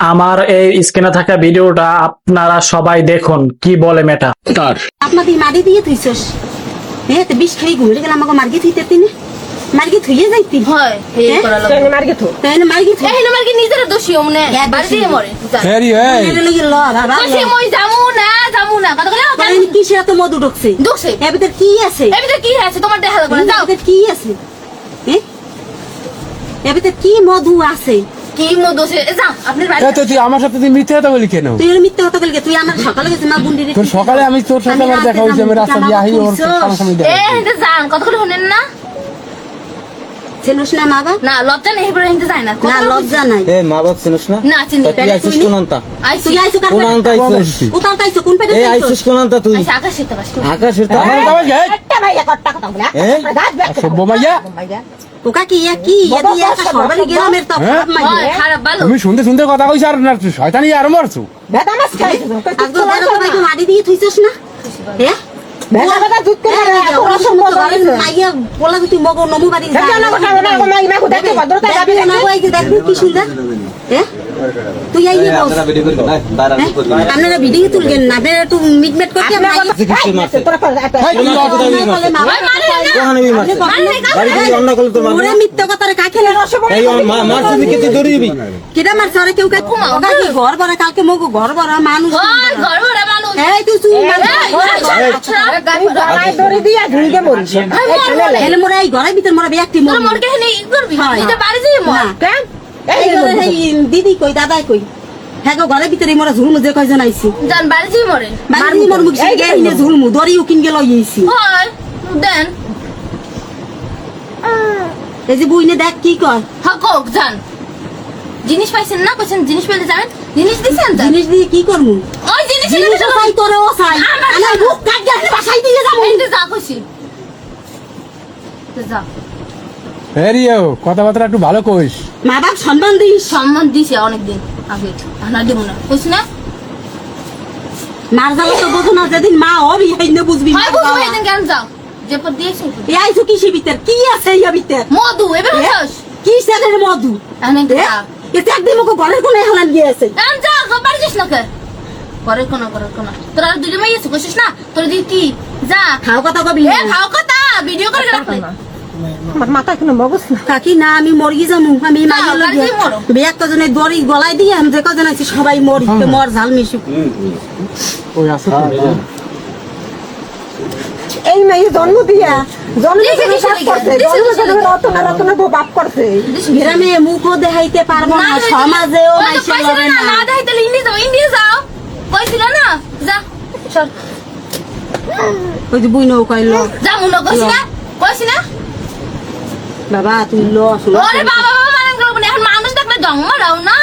আমার এই স্ক্রিনে থাকা ভিডিওটা আপনারা সবাই দেখুন কি বলে মেয়েটা। তার আপনাদের মারি দিয়ে থইছস হ্যাঁ তো বিষ খাই ঘুরে গেলাম আমাকে মার্গি থইতে তিনি মার্গি থইয়ে যাইতি হয় হে করা লাগবে তাই মার্গে থো তাই না মার্গি থই এই না মার্কে নিজের দোষী ওমনে হ্যাঁ, বাড়ি দোষী। দিয়ে মরে হেরি এই এর লাগি ল বাবা কইছে মই যামু না কথা কইলা তাই কি সে এত মধু ঢুকছে দুখছে এর ভিতর কি আছে এই ভিতরে কি আছে তোমার দেখা লাগবে না যাও এর ভিতর কি আছে হ্যাঁ এর ভিতর কি মধু আছে কি মো দোষে যাও আপনার বাড়ি তো তুই আমার সাথে তুই মিথ্যে কথা বলি কেন? তুই এর মিথ্যে কথা বলকে তুই আমার সকালে গেছিস মা বুন্ডি তোর সকালে আমি তোর সাথে আমার দেখা হয়েছে, আমি রাস্তা দিয়ে আহি ওর সামনাসামনি দেখা এই এটা যান কথা কইলে শুনেন না ছেনুস না মা বাবা না লজ্জা নেই এবারে হিন্দে যায় না না লজ্জা নাই এ মা বাপ চিনিস না? না চিনি তুই আইছিস কোন আনতা? আইছি তুই আইছো কার কোন আনতা আইছিস? উতাল তাইছো কোন পেটে এ আইছিস কোন আনতা তুই? আইছি আকাশে তো বাস আকাশের তো আমার বাবা যাই একটা ভাই একটা কথা বলে এ? সভ্য মাইয়া ওকা কি কি এদি একটা সরবারি গ্রামের তো হ্যাঁ? খারাপ মাই হয় খারাপ ভালো তুমি শুনতে শুনতে কথা কইছ আর না শয়তানি আর মারছো। বেটা মাছ খাইছো আজকে বেরো তো ভাই মাটি দিয়ে থইছস না হ্যাঁ বেটা বেটা দুধ করে তোরা সম্ভব করে মাইয়া বলা তুই মগো নমু বাড়ি যা না কথা না মাই মা দেখতে ভদ্রতা যাবি দেখবি না ওই দেখবি কি সুন্দর হ্যাঁ তুই আইয়ে বস আপনারা ভিডিও করি না দাঁড়া হ্যাঁ? করি আপনারা ভিডিও তুলবেন না আপনারা একটু মিটমেট করতে তোরা এই কি কথা ওই মারে না কোহানে বি মারছে বাড়ি থেকে অন্য করলে তোর ওরে মারবে মিথ্যা কথা রে কাকে এই মা মারছে দিকে তুই দৌড়িবি কেডা মারছ আরে কেউ কাকে ওকা কি ঘর ভরা কালকে মগো ঘর ভরা মানুষ হয় ঘর ভরা মানুষ এই তুই চুপ গায় দড়ি দিয়া ঝুড়িতে মরিস হেলে মোরা এই ঘরের ভিতর মোরা ব্যক্তি তোর মর মরকে হেনে ই করবি হয়। এটা বাড়ি দিয়ে মর না কেন এই ঘরে এই দিদি কই দাদাই কই হ্যাঁ গো ঘরের ভিতরে মোরা ঝুলমু যে কয়জন আইছি জান বাড়ি দিয়ে মরে বাড়ি মোর মুখ সে গে হিনে ঝুলমু দড়িও কিন গেল ইয়েছি হয় দেন এই যে বুইনে দেখ কি কর হকক জান জিনিস পাইছেন না কইছেন জিনিস পেলে যাবেন জিনিস দিছেন জান জিনিস দিয়ে কি করমু ওই জিনিস জিনিস চাই তোরে ও চাই আমার মুখ কাট গেছে বাসাই দিয়ে যাবো এতে যা খুশি যা হেরিও কথাবার্তা একটু ভালো কইস। মা বাপ সম্মান দিস সম্মান দিছে অনেকদিন আগে না দিব না কইছ না মার জ্বালা তো বোঝো না যেদিন মা হবি হাইনে বুঝবি হয় বুঝবো এদিন কেন যাও যে পর দিয়েছে এই আইছো কিসের ভিতর কি আছে ইয়া ভিতর মধু এবার হস কি সেদের মধু অনেক এ? এতে একদিন ওকে ঘরের কোনে হেলান গিয়েছে এখন যা খবর দিস না কে করে কোন তোর আর দুলে মাইয়েছে কইছিস না তোর দি কি যা খাও কথা কবি এ খাও কথা ভিডিও করে রাখলে আমার মাথা কোনো মগজ না কাকি না আমি মরগি যামু আমি মাইয়ের বাড়ি লগে মরো। বিয়াক কজনে দড়ি গলায় দিয়ে আমি যে কজন আছি সবাই মরি তো মর ঝাল মিশু ওই আছে তো। এই মেয়ে জন্ম দিয়া জন্ম দিছে, দিছে, বাপ করছে দিছে, জন্ম দিছে, দিয়ে রতনা রতনা তো বাপ করছে গ্রামে মুখও দেখাইতে পারবো না সমাজেও ওই তো মাইসে কইছিল লড়ে না না না দেখাইতে ইন্ডিয়া যাও কইছিল না যা চল ওই যে বুইনও কইলো যা মুনো কইছি না বাবা তুমি লো শুনো ওরে বাবা বাবা মানে এখন মানুষ দেখলে জন্ম রাও না